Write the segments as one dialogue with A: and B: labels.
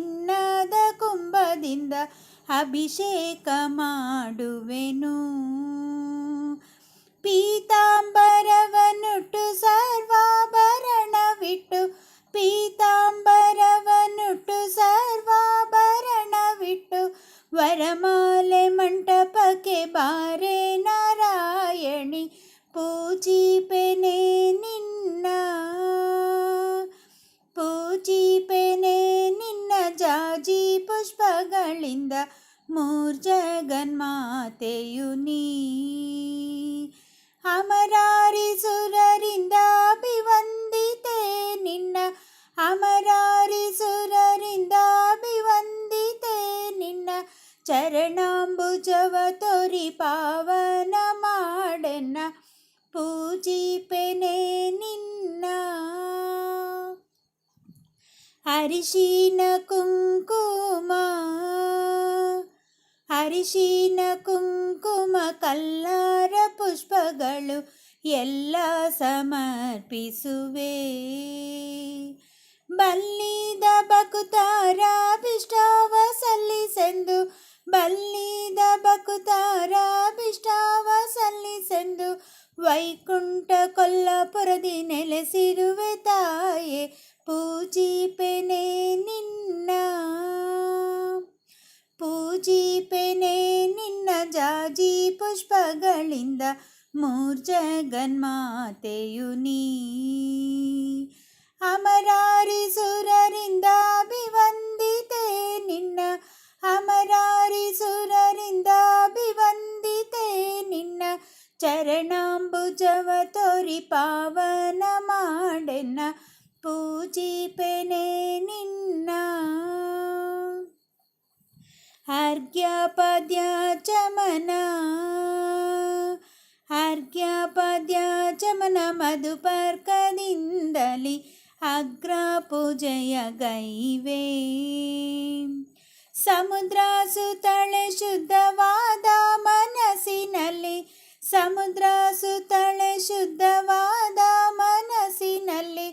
A: ಚಿನ್ನದ ಕುಂಭದಿಂದ ಅಭಿಷೇಕ ಮಾಡುವೆನು. ಪೀತಾಂಬರವನ್ನುಟ್ಟು ಸರ್ವಾಭರಣವಿಟ್ಟು, ಪೀತಾಂಬರವನ್ನುಟ್ಟು ಸರ್ವಾಭರಣವಿಟ್ಟು, ವರಮಾಲೆ ಮಂಟಪಕ್ಕೆ ಬಾರೆ ನಾರಾಯಣಿ, ಪೂಜಿಪೆನೆ ನಿನ್ನ, ಪೂಜಿಪೆನೆ ನಿನ್ನ ಜಾಜಿ ಪುಷ್ಪಗಳಿಂದ ಮೂರ್ಜಗನ್ಮಾತೆಯು ನೀ. ಅಮರಾರಿಸುರರಿಂದ ಅಭಿವಂದಿತೆ ನಿನ್ನ, ಅಮರಾರಿಸುರರಿಂದ ಅಭಿವಂದಿತೆ ನಿನ್ನ, ಚರಣಾಂಬುಜವ ತೋರಿ ಪಾವನ ಮಾಡೆನ್ನ, ಪೂಜಿಪೆನೆ ನಿನ್ನ. ಅರಿಶಿನ ಕುಂಕುಮ, ಅರಿಶಿನ ಕುಂಕುಮ ಕಲ್ಲಾರ ಪುಷ್ಪಗಳು ಎಲ್ಲ ಸಮರ್ಪಿಸುವೆ. ಬಲ್ಲಿದ ಬಕುತಾರ ಅಭಿಷ್ಟವ ಸಲ್ಲಿಸೆಂದು, ಬಲ್ಲಿದ ಬಕುತಾರ ಅಭಿಷ್ಟವ ಸಲ್ಲಿಸೆಂದು, ವೈಕುಂಠ ಕೊಲ್ಲಾಪುರದಿ ನೆಲೆಸಿರುವೆ ತಾಯೆ, ಪೂಜಿಪೆನೆ ನಿನ್ನ, ಪೂಜಿಪೆನೆ ನಿನ್ನ ಜಾಜಿ ಪುಷ್ಪಗಳಿಂದ ಮೂರ್ಜಗನ್ಮಾತೆಯು ನೀ. ಅಮರಾರಿಸುರರಿಂದ ಅಭಿವಂದಿತೆ ನಿನ್ನ, ಅಮರಾರಿಸುರರಿಂದ ಅಭಿವಂದಿತೆ ನಿನ್ನ, ಚರಣಾಂಬುಜವ ತೋರಿ ಪಾವನ ಮಾಡೆನ್ನ, ಪೂಜಿಪೆನೆ ನಿನ್ನ. ಅರ್ಘ್ಯಪದ್ಯ ಚಮನ, ಅರ್ಘ್ಯಪದ್ಯ ಚಮನ ಮಧುಪರ್ಕದಿಂದಲಿ ಅಗ್ರ ಪೂಜೆಯ ಗೈವೆ. ಸಮುದ್ರ ಸುತ್ತಳೆ ಶುದ್ಧವಾದ ಮನಸ್ಸಿನಲ್ಲಿ, ಸಮುದ್ರ ಸುತ್ತಳೆ ಶುದ್ಧವಾದ ಮನಸ್ಸಿನಲ್ಲಿ,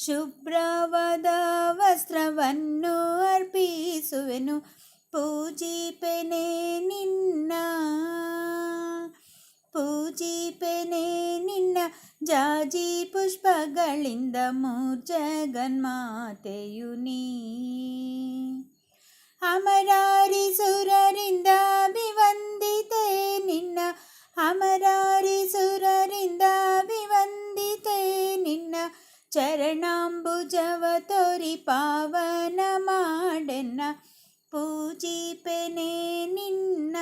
A: ಶುಭ್ರವಾದ ವಸ್ತ್ರವನ್ನು ಅರ್ಪಿಸುವೆನು, ಪೂಜಿಪೆನೆ ನಿನ್ನ, ಪೂಜಿಪೆನೆ ನಿನ್ನ ಜಾಜಿ ಪುಷ್ಪಗಳಿಂದ ಮೂರ್ಜಗನ್ಮಾತೆಯು ನೀ. ಅಮರಾರಿಸುರರಿಂದ ಅಭಿವಂದಿತೆ ನಿನ್ನ, ಅಮರಾರಿಸುರರಿಂದ ಅಭಿವಂದಿತೆ ನಿನ್ನ, ಚರಣಾಂಬುಜವ ತೋರಿ ಪಾವನ ಮಾಡೆನ್ನ, ಪೂಜಿಪೆನೆ ನಿನ್ನ.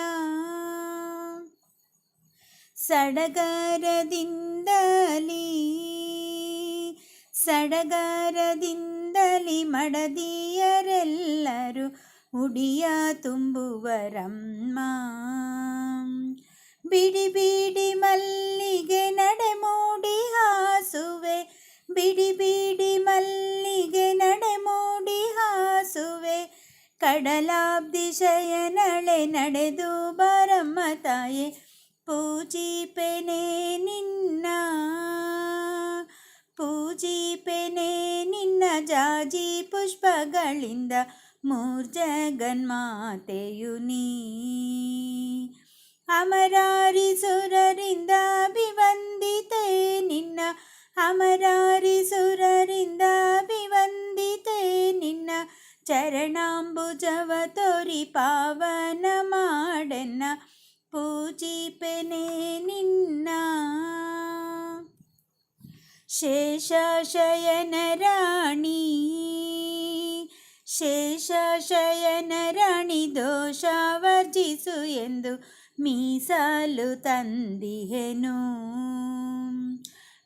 A: ಸಡಗರದಿಂದಲಿ, ಸಡಗರದಿಂದಲಿ ಮಡದಿಯರೆಲ್ಲರೂ ಉಡಿಯ ತುಂಬುವರಮ್ಮ. ಬಿಡಿ ಬಿಡಿ ಮಲ್ಲಿಗೆ ನಡೆಮೂಡಿ ಹಾಸುವೆ, ಬಿಡಿ ಬಿಡಿ ಮಲ್ಲಿಗೆ ನಡೆಮೂಡಿ ಹಾಸುವೆ, ಕಡಲಾಬ್ದಿ ಶಯನಳೆ ನಡೆದು ಬರಮ್ಮ ತಾಯೆ, ಪೂಜಿಪೆನೆ ನಿನ್ನ, ಪೂಜಿಪೆನೆ ನಿನ್ನ ಜಾಜಿ ಪುಷ್ಪಗಳಿಂದ ಮೂರ್ಜಗನ್ಮಾತೆಯು ನೀ. ಅಮರಾರಿಸುರರಿಂದ ಅಭಿವಂದಿತೆ ನಿನ್ನ, ಅಮರಾರಿಸುರರಿಂದ ಅಭಿವಂದಿತೆ ನಿನ್ನ, ಚರಣಾಂಬುಜವ ತೋರಿ ಪಾವನ ಮಾಡೆನ್ನ, ಪೂಜಿಪೆನೆ ನಿನ್ನ. ಶೇಷಶಯನ ರಾಣಿ, ಶೇಷಶಯನ ರಾಣಿ ದೋಷ ವರ್ಜಿಸು ಎಂದು ಮೀಸಲು ತಂದಿಹೆನು.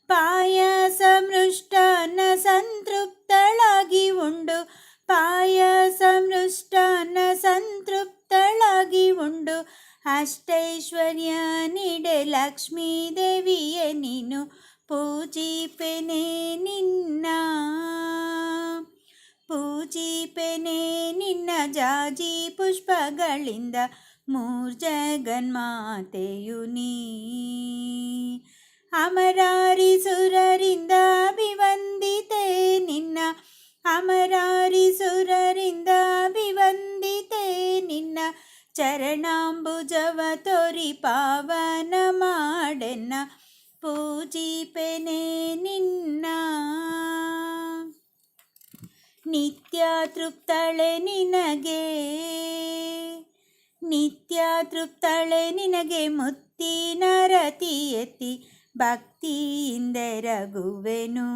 A: ಪಾಯಸ ಮೃಷ್ಟಾನ್ನ ಸಂತೃಪ್ತಳಾಗಿ ಉಂಡು, ಪಾಯಸ ಮೃಷ್ಟಾನ್ನ ಸಂತೃಪ್ತಳಾಗಿ ಉಂಡು, ಅಷ್ಟೈಶ್ವರ್ಯ ನೀಡೆ ಲಕ್ಷ್ಮೀ ದೇವಿಯೇ ನೀನು, ಪೂಜಿಪೆನೆ ನಿನ್ನ, ಪೂಜಿಪೆನೆ ನಿನ್ನ ಜಾಜಿ ಪುಷ್ಪಗಳಿಂದ ಮೂರ್ಜಗನ್ಮಾತೆಯು ನೀ. ಅಮರಾರಿಸುರರಿಂದ ಅಭಿವಂದಿತೆ ನಿನ್ನ, ಅಮರಾರಿಸುರರಿಂದ ಚರಣಾಂಬುಜವ ತೋರಿ ಪಾವನ ಮಾಡೆನ್ನ ಪೂಜಿಪೆನೆ ನಿನ್ನ. ನಿತ್ಯ ತೃಪ್ತಳೆ ನಿನಗೆ, ನಿತ್ಯ ತೃಪ್ತಳೆ ನಿನಗೆ ಮುತ್ತಿನ ರತಿ ಎತ್ತಿ ಭಕ್ತಿಯಿಂದೆರಗುವೆನು.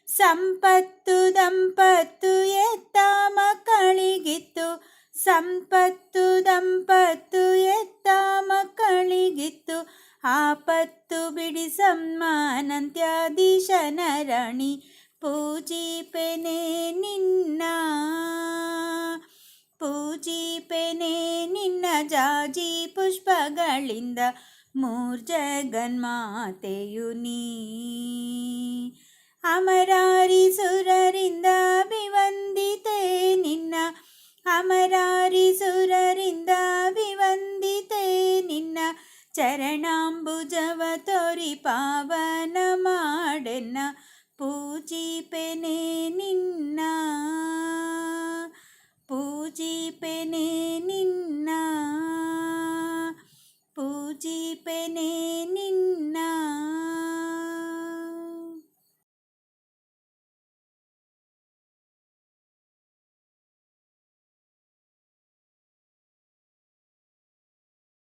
A: ಸಂಪತ್ತು ದಂಪತ್ತು ಎತ್ತ ಮಕ್ಕಳಿಗಿತ್ತು, ಸಂಪತ್ತು ದಂಪತ್ತು ಎತ್ತ ಮಕ್ಕಳಿಗಿತ್ತು. ಆಪತ್ತು ಬಿಡಿಸಮ್ಮ ಅನಂತ್ಯಾಧೀಶನ ರಾಣಿ ಪೂಜಿಪೆನೆ ನಿನ್ನ. ಪೂಜಿಪೆನೆ ನಿನ್ನ ಜಾಜಿ ಪುಷ್ಪಗಳಿಂದ ಮೂರ್ಜಗನ್ಮಾತೆಯು ನೀ. ಅಮರಾರಿ ಸುರರಿಂದ ಅಭಿವಂದಿತೆ ನಿನ್ನ, ಅಮರಾರಿ ಸುರರಿಂದ ಅಭಿವಂದಿತೆ ನಿನ್ನ. ಚರಣಾಂಬುಜವ ತೋರಿ ಪಾವನ ಮಾಡೆನ್ನ ಪೂಜಿಪೆನೆ ನಿನ್ನ, ಪೂಜಿಪೆನೆ ನಿನ್ನ, ಪೂಜಿಪೆನೆ